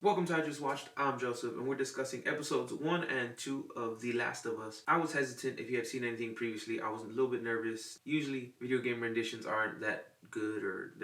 Welcome to I Just Watched. I'm Joseph, and we're discussing episodes 1 and 2 of The Last of Us. I was hesitant if you had seen anything previously. I was a little bit nervous. Usually, video game renditions aren't that good, or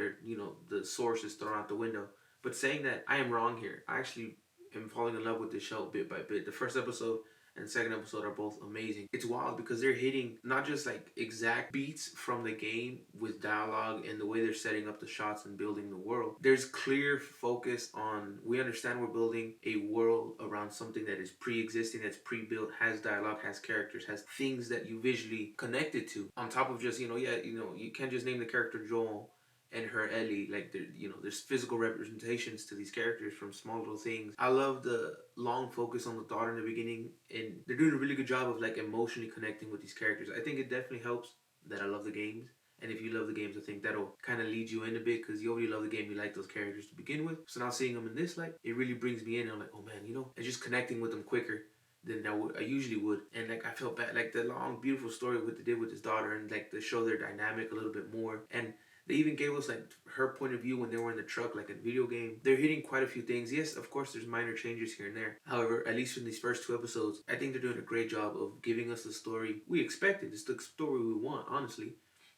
the source is thrown out the window. But saying that, I am wrong here. I actually am falling in love with this show bit by bit. The first episode and second episode are both amazing. It's wild because they're hitting not just like exact beats from the game with dialogue and the way they're setting up the shots and building the world. There's clear focus on, we understand we're building a world around something that is pre-existing, that's pre-built, has dialogue, has characters, has things that you visually connected to. On top of just, you can't just name the character Joel and her Ellie. Like, there's physical representations to these characters from small little things. I love the long focus on the daughter in the beginning, and they're doing a really good job of like emotionally connecting with these characters. I think it definitely helps that I love the games. And if you love the games, I think that'll kind of lead you in a bit, because you already love the game, you like those characters to begin with. So now seeing them in this light, it really brings me in. I'm like, oh man, and just connecting with them quicker than I usually would. And like, I felt bad, like the long, beautiful story what they did with his daughter, and like to show their dynamic a little bit more. And they even gave us like her point of view when they were in the truck, like in video game. They're hitting quite a few things. Yes, of course, there's minor changes here and there. However, at least in these first two episodes, I think they're doing a great job of giving us the story we expected. It's the story we want, honestly.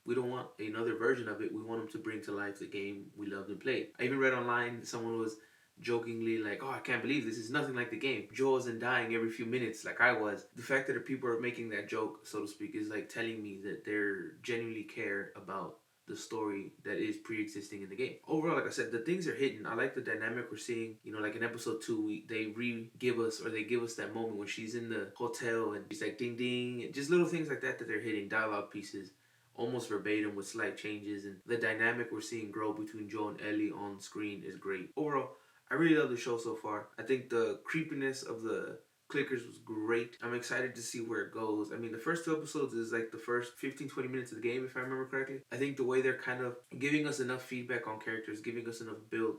We don't want another version of it. We want them to bring to life the game we loved and played. I even read online someone was jokingly like, oh, I can't believe this is nothing like the game. Joel isn't dying every few minutes like I was. The fact that the people are making that joke, so to speak, is like telling me that they're genuinely care about the story that is pre-existing in the game. Overall, like I said, the things are hidden. I like the dynamic we're seeing. Like in episode 2, they give us that moment when she's in the hotel and she's like ding ding, and just little things like that they're hitting, dialogue pieces almost verbatim with slight changes, and the dynamic we're seeing grow between Joe and Ellie on screen is great. Overall, I really love the show so far. I think the creepiness of the clickers was great. I'm excited to see where it goes. I mean, the first two episodes is like the first 15-20 minutes of the game, if I remember correctly. I think the way they're kind of giving us enough feedback on characters, giving us enough build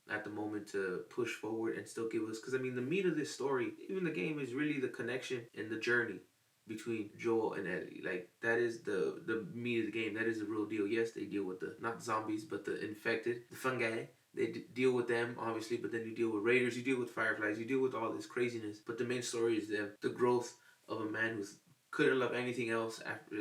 at the moment to push forward and still give us, because I mean, the meat of this story, even the game, is really the connection and the journey between Joel and Ellie. Like, that is the meat of the game. That is the real deal. Yes, they deal with the, not zombies, but the infected, the fungi. They deal with them, obviously, but then you deal with raiders, you deal with fireflies, you deal with all this craziness. But the main story is the growth of a man who couldn't love anything else after,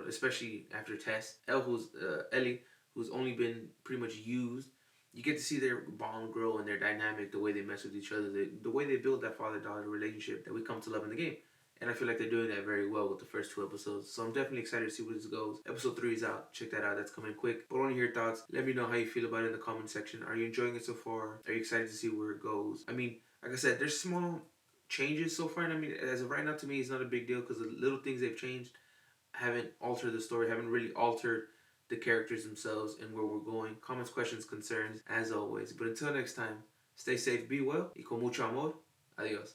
especially after Tess. Ellie, who's only been pretty much used. You get to see their bond grow and their dynamic, the way they mess with each other, the way they build that father-daughter relationship that we come to love in the game. And I feel like they're doing that very well with the first two episodes. So I'm definitely excited to see where this goes. Episode 3 is out. Check that out. That's coming quick. But I want to hear your thoughts. Let me know how you feel about it in the comment section. Are you enjoying it so far? Are you excited to see where it goes? I mean, like I said, there's small changes so far. And I mean, as of right now, to me, it's not a big deal, because the little things they've changed haven't altered the story, haven't really altered the characters themselves and where we're going. Comments, questions, concerns, as always. But until next time, stay safe, be well, y con mucho amor. Adios.